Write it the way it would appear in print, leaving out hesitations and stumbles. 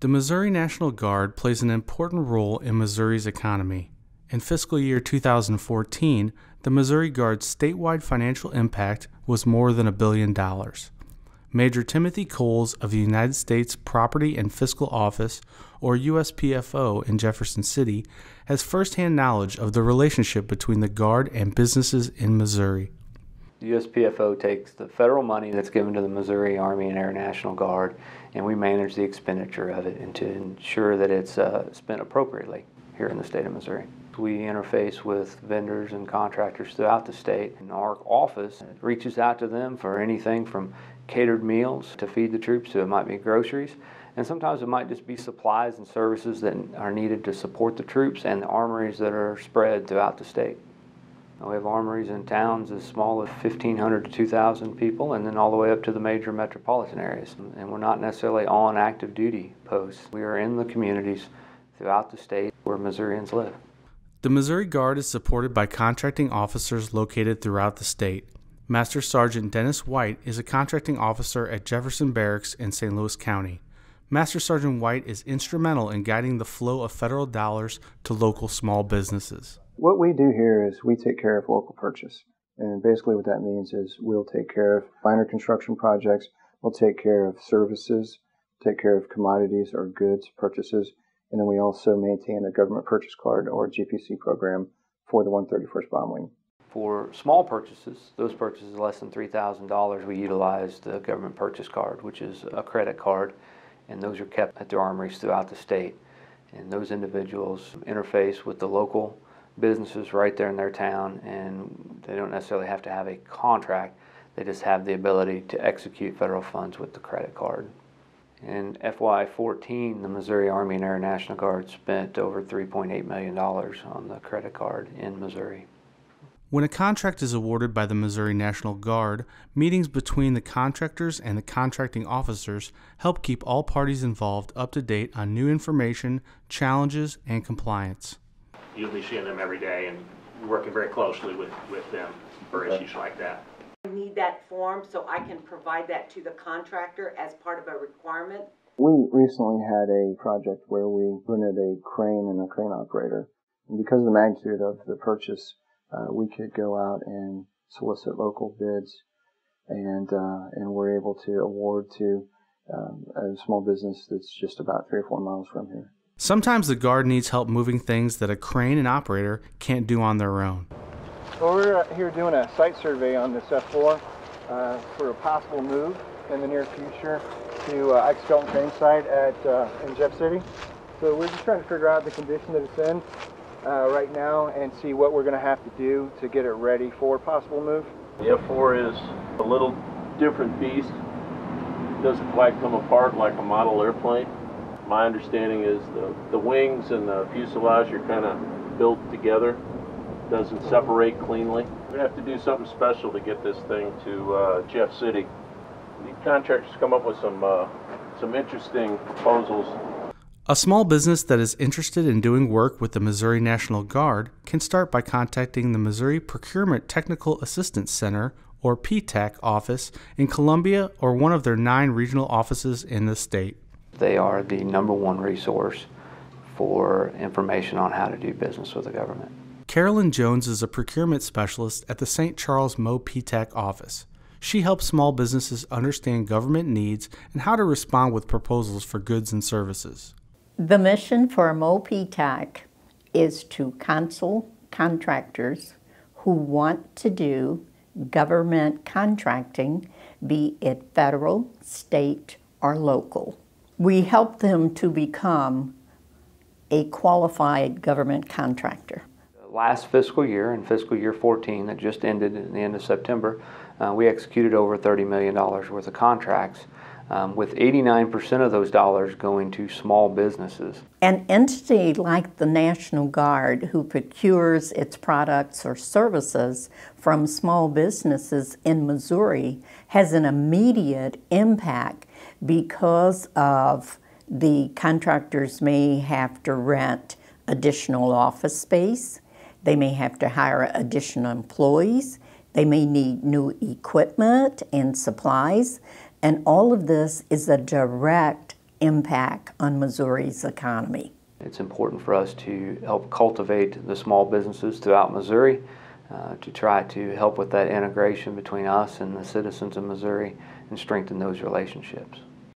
The Missouri National Guard plays an important role in Missouri's economy. In fiscal year 2014, the Missouri Guard's statewide financial impact was more than $1 billion. Major Timothy Coles of the United States Property and Fiscal Office, or USPFO, in Jefferson City, has firsthand knowledge of the relationship between the Guard and businesses in Missouri. The USPFO takes the federal money that's given to the Missouri Army and Air National Guard, and we manage the expenditure of it and to ensure that it's spent appropriately here in the state of Missouri. We interface with vendors and contractors throughout the state, and our office reaches out to them for anything from catered meals to feed the troops, so it might be groceries, and sometimes it might just be supplies and services that are needed to support the troops and the armories that are spread throughout the state. We have armories in towns as small as 1,500 to 2,000 people, and then all the way up to the major metropolitan areas. And we're not necessarily on active duty posts. We are in the communities throughout the state where Missourians live. The Missouri Guard is supported by contracting officers located throughout the state. Master Sergeant Dennis White is a contracting officer at Jefferson Barracks in St. Louis County. Master Sergeant White is instrumental in guiding the flow of federal dollars to local small businesses. What we do here is we take care of local purchase. And basically what that means is we'll take care of minor construction projects, we'll take care of services, take care of commodities or goods purchases, and then we also maintain a government purchase card or GPC program for the 131st Bomb Wing. For small purchases, those purchases less than $3,000, we utilize the government purchase card, which is a credit card, and those are kept at their armories throughout the state. And those individuals interface with the local businesses right there in their town, and they don't necessarily have to have a contract, they just have the ability to execute federal funds with the credit card. In FY14, the Missouri Army and Air National Guard spent over $3.8 million on the credit card in Missouri. When a contract is awarded by the Missouri National Guard, meetings between the contractors and the contracting officers help keep all parties involved up to date on new information, challenges, and compliance. You'll be seeing them every day and working very closely with them for issues like that. I need that form so I can provide that to the contractor as part of a requirement. We recently had a project where we rented a crane and a crane operator. And because of the magnitude of the purchase, we could go out and solicit local bids, and we're able to award to a small business that's just about 3 or 4 miles from here. Sometimes the Guard needs help moving things that a crane and operator can't do on their own. Well, we're here doing a site survey on this F4 for a possible move in the near future to Ike Skelton Crane site in Jeff City. So we're just trying to figure out the condition that it's in right now and see what we're going to have to do to get it ready for a possible move. The F4 is a little different beast. It doesn't quite come apart like a model airplane. My understanding is the wings and the fuselage are kind of built together. Doesn't separate cleanly. We're going to have to do something special to get this thing to Jeff City. The contractors come up with some interesting proposals. A small business that is interested in doing work with the Missouri National Guard can start by contacting the Missouri Procurement Technical Assistance Center, or PTAC, office in Columbia or one of their 9 regional offices in the state. They are the #1 resource for information on how to do business with the government. Carolyn Jones is a procurement specialist at the St. Charles Mo PTAC office. She helps small businesses understand government needs and how to respond with proposals for goods and services. The mission for Mo PTAC is to counsel contractors who want to do government contracting, be it federal, state, or local. We help them to become a qualified government contractor. Last fiscal year, in fiscal year 14 that just ended at the end of September, we executed over $30 million worth of contracts, with 89% of those dollars going to small businesses. An entity like the National Guard, who procures its products or services from small businesses in Missouri, has an immediate impact because of the contractors may have to rent additional office space, they may have to hire additional employees, they may need new equipment and supplies, and all of this is a direct impact on Missouri's economy. It's important for us to help cultivate the small businesses throughout Missouri, to try to help with that integration between us and the citizens of Missouri and strengthen those relationships.